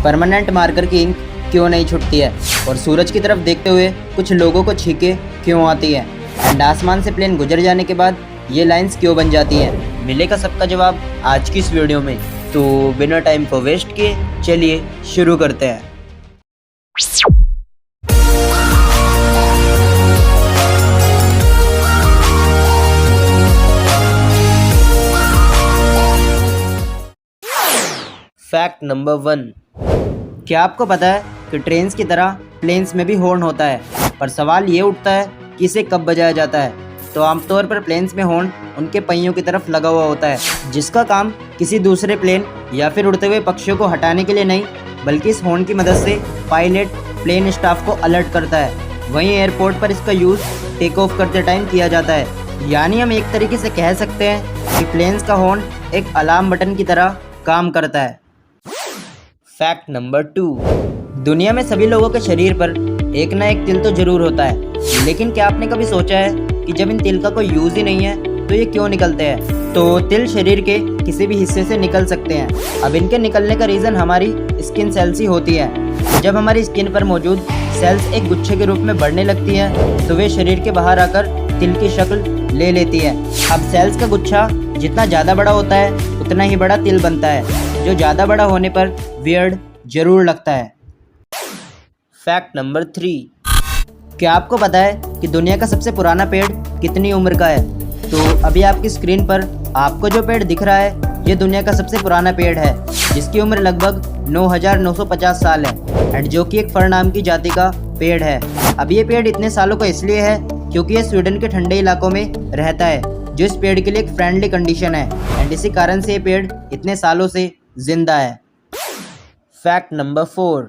Permanent marker की ink क्यों नहीं छूटती है, और सूरज की तरफ देखते हुए कुछ लोगों को छींके क्यों आती है, एंड आसमान से प्लेन गुजर जाने के बाद ये लाइंस क्यों बन जाती हैं। मिलेगा सबका जवाब आज की इस वीडियो में। तो बिना टाइम को वेस्ट किए चलिए शुरू करते हैं। फैक्ट नंबर 1, क्या आपको पता है कि ट्रेन्स की तरह प्लेन्स में भी हॉर्न होता है, पर सवाल ये उठता है कि इसे कब बजाया जाता है। तो आमतौर पर प्लेन्स में हॉर्न उनके पहियों की तरफ लगा हुआ होता है, जिसका काम किसी दूसरे प्लेन या फिर उड़ते हुए पक्षियों को हटाने के लिए नहीं, बल्कि इस हॉर्न की मदद से पायलट प्लेन स्टाफ को अलर्ट करता है। वहीं एयरपोर्ट पर इसका यूज़ टेक ऑफ करते टाइम किया जाता है। यानी हम एक तरीके से कह सकते हैं कि प्लेन्स का हॉर्न एक अलार्म बटन की तरह काम करता है। फैक्ट नंबर 2, दुनिया में सभी लोगों के शरीर पर एक ना एक तिल तो जरूर होता है, लेकिन क्या आपने कभी सोचा है कि जब इन तिल का कोई यूज़ ही नहीं है तो ये क्यों निकलते हैं। तो तिल शरीर के किसी भी हिस्से से निकल सकते हैं। अब इनके निकलने का रीज़न हमारी स्किन सेल्स ही होती है। जब हमारी स्किन पर मौजूद सेल्स एक गुच्छे के रूप में बढ़ने लगती हैं तो वे शरीर के बाहर आकर तिल की शक्ल ले लेती है। अब सेल्स का गुच्छा जितना ज़्यादा बड़ा होता है उतना ही बड़ा तिल बनता है, जो ज़्यादा बड़ा होने पर वियर्ड जरूर लगता है। फैक्ट नंबर 3, क्या आपको पता है कि दुनिया का सबसे पुराना पेड़ कितनी उम्र का है। तो अभी आपकी स्क्रीन पर आपको जो पेड़ दिख रहा है ये दुनिया का सबसे पुराना पेड़ है, जिसकी उम्र लगभग 9950 साल है, एंड जो कि एक फर नाम की जाति का पेड़ है। अब ये पेड़ इतने सालों का इसलिए है क्योंकि ये स्वीडन के ठंडे इलाकों में रहता है, जो इस पेड़ के लिए एक फ्रेंडली कंडीशन है, एंड इसी कारण से ये पेड़ इतने सालों से जिंदा है। फैक्ट नंबर 4,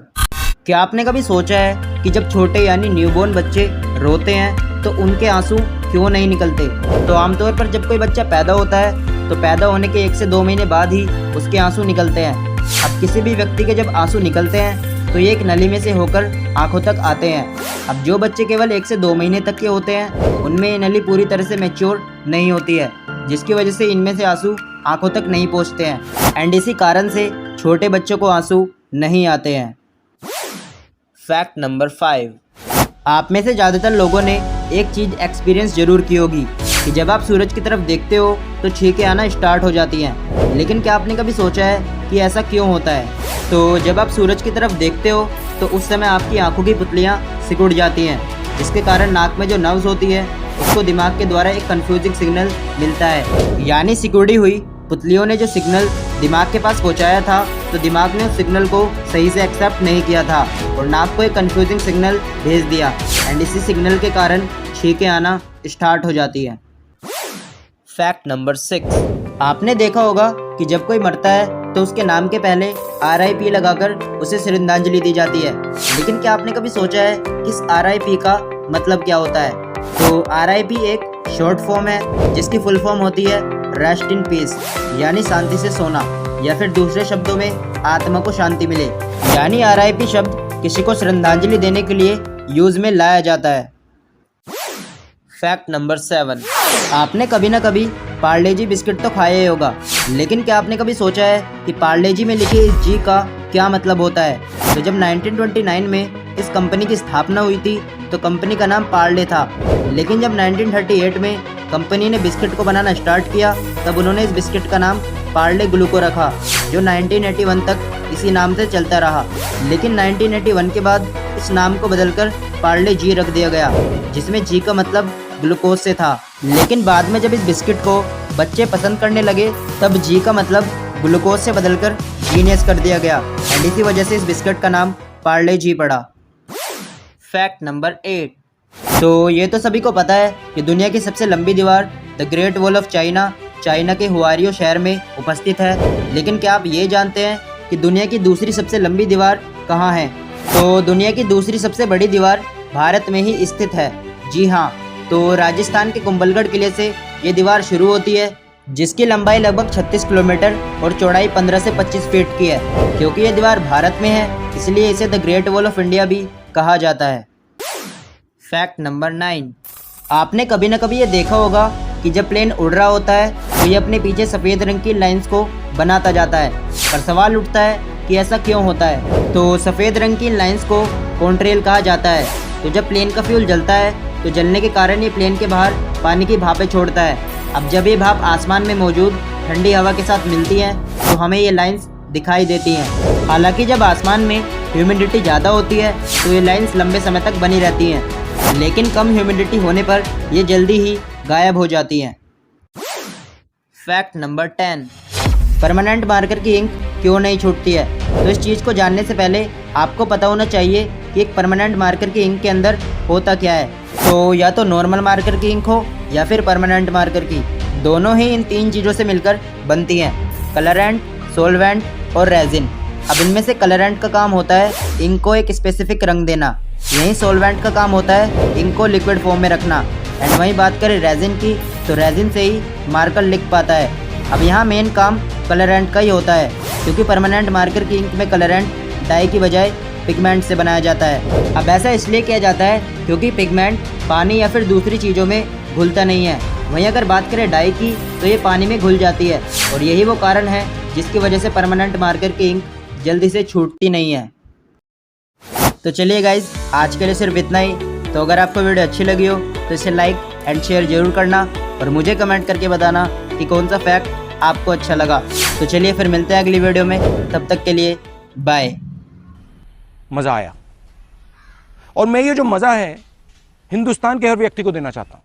क्या आपने कभी सोचा है कि जब छोटे यानी न्यूबॉर्न बच्चे रोते हैं तो उनके आंसू क्यों नहीं निकलते। तो आमतौर पर जब कोई बच्चा पैदा होता है तो पैदा होने के 1 से 2 महीने बाद ही उसके आंसू निकलते हैं। अब किसी भी व्यक्ति के जब आंसू निकलते हैं तो ये एक नली में से होकर आंखों तक आते हैं। अब जो बच्चे केवल 1 से 2 महीने तक के होते हैं उनमें ये नली पूरी तरह से मैच्योर नहीं होती है, जिसकी वजह से इनमें से आंसू आंखों तक नहीं पहुंचते हैं, एंड इसी कारण से छोटे बच्चों को आंसू नहीं आते हैं। फैक्ट नंबर 5, आप में से ज़्यादातर लोगों ने एक चीज़ एक्सपीरियंस जरूर की होगी कि जब आप सूरज की तरफ देखते हो तो छींकें आना स्टार्ट हो जाती हैं। लेकिन क्या आपने कभी सोचा है कि ऐसा क्यों होता है। तो जब आप सूरज की तरफ देखते हो तो उस समय आपकी आंखों की पुतलियाँ सिकुड़ जाती हैं, जिसके कारण नाक में जो नर्व्स होती है उसको दिमाग के द्वारा एक कन्फ्यूजिंग सिग्नल मिलता है। यानी सिकुड़ी हुई पुतलियों ने जो सिग्नल दिमाग के पास पहुंचाया था तो दिमाग ने उस सिग्नल को सही से एक्सेप्ट नहीं किया था और नाक को एक कंफ्यूजिंग सिग्नल भेज दिया, एंड इसी सिग्नल के कारण छींकें आना स्टार्ट हो जाती है। फैक्ट नंबर 6, आपने देखा होगा कि जब कोई मरता है तो उसके नाम के पहले RIP लगाकर उसे श्रद्धांजलि दी जाती है। लेकिन क्या आपने कभी सोचा है कि इस RIP का मतलब क्या होता है। तो RIP एक शॉर्ट फॉर्म है जिसकी फुल फॉर्म होती है रेस्ट इन पीस, यानी शांति से सोना, या फिर दूसरे शब्दों में आत्मा को शांति मिले। यानी RIP शब्द किसी को श्रद्धांजलि देने के लिए यूज में लाया जाता है। फैक्ट नंबर 7, आपने कभी ना कभी पार्ले जी बिस्किट तो खाया ही होगा, लेकिन क्या आपने कभी सोचा है कि पार्ले जी में लिखे इस जी का क्या मतलब होता है। तो जब 1929 में इस कंपनी की स्थापना हुई थी तो कंपनी का नाम पार्ले था, लेकिन जब 1938 में कंपनी ने बिस्किट को बनाना स्टार्ट किया तब उन्होंने इस बिस्किट का नाम पार्ले ग्लूको रखा, जो 1981 तक इसी नाम से चलता रहा। लेकिन 1981 के बाद इस नाम को बदलकर पार्ले जी रख दिया गया, जिसमें जी का मतलब ग्लूकोज से था। लेकिन बाद में जब इस बिस्किट को बच्चे पसंद करने लगे तब जी का मतलब ग्लूकोज से बदलकर जीनियस कर दिया गया, एंड इसी वजह से इस बिस्किट का नाम पार्ले जी पड़ा। फैक्ट नंबर 8, तो ये तो सभी को पता है कि दुनिया की सबसे लंबी दीवार the great wall of China China के हुआरियो शहर में उपस्थित है। लेकिन क्या आप ये जानते हैं कि दुनिया की दूसरी सबसे लंबी दीवार कहाँ है। तो दुनिया की दूसरी सबसे बड़ी दीवार भारत में ही स्थित है। जी हाँ, तो राजस्थान के कुंभलगढ़ किले से ये दीवार शुरू होती है, जिसकी लंबाई लगभग 36 किलोमीटर और चौड़ाई 15 से 25 फीट की है। क्योंकि ये दीवार भारत में है इसलिए इसे the great wall of India भी कहा जाता है। फैक्ट नंबर 9, आपने कभी ना कभी ये देखा होगा कि जब प्लेन उड़ रहा होता है तो ये अपने पीछे सफ़ेद रंग की लाइंस को बनाता जाता है, पर सवाल उठता है कि ऐसा क्यों होता है। तो सफ़ेद रंग की इन लाइंस को कॉन्ट्रेल कहा जाता है। तो जब प्लेन का फ्यूल जलता है तो जलने के कारण ये प्लेन के बाहर पानी की भापें छोड़ता है। अब जब ये भाप आसमान में मौजूद ठंडी हवा के साथ मिलती हैं तो हमें ये लाइंस दिखाई देती हैं। हालांकि जब आसमान में ह्यूमिडिटी ज़्यादा होती है तो ये लाइंस लंबे समय तक बनी रहती हैं, लेकिन कम ह्यूमिडिटी होने पर ये जल्दी ही गायब हो जाती हैं। फैक्ट नंबर 10, परमानेंट मार्कर की इंक क्यों नहीं छूटती है। तो इस चीज़ को जानने से पहले आपको पता होना चाहिए कि एक परमानेंट मार्कर की इंक के अंदर होता क्या है। तो या तो नॉर्मल मार्कर की इंक हो या फिर परमानेंट मार्कर की, दोनों ही इन 3 चीज़ों से मिलकर बनती हैं, कलरेंट, सोलवेंट और रेजिन। अब इनमें से कलरेंट का काम होता है इंक को एक स्पेसिफिक रंग देना, यहीं सोलवेंट का काम होता है इंक को लिक्विड फॉर्म में रखना। एंड वहीं बात करें रेजिन की, तो रेजिन से ही मार्कर लिख पाता है। अब यहाँ मेन काम कलरेंट का ही होता है, क्योंकि परमानेंट मार्कर की इंक में कलरेंट डाई की बजाय पिगमेंट से बनाया जाता है। अब ऐसा इसलिए किया जाता है क्योंकि पिगमेंट पानी या फिर दूसरी चीज़ों में घुलता नहीं है। वहीं अगर बात करें डाई की, तो ये पानी में घुल जाती है और यही वो कारण है जिसकी वजह से परमानेंट मार्कर की इंक जल्दी से छूटती नहीं है। तो चलिए गाइज, आज के लिए सिर्फ इतना ही। तो अगर आपको वीडियो अच्छी लगी हो तो इसे लाइक एंड शेयर जरूर करना और मुझे कमेंट करके बताना कि कौन सा फैक्ट आपको अच्छा लगा। तो चलिए फिर मिलते हैं अगली वीडियो में, तब तक के लिए बाय। मज़ा आया और मैं ये जो मज़ा है हिंदुस्तान के हर व्यक्ति को देना चाहता हूँ।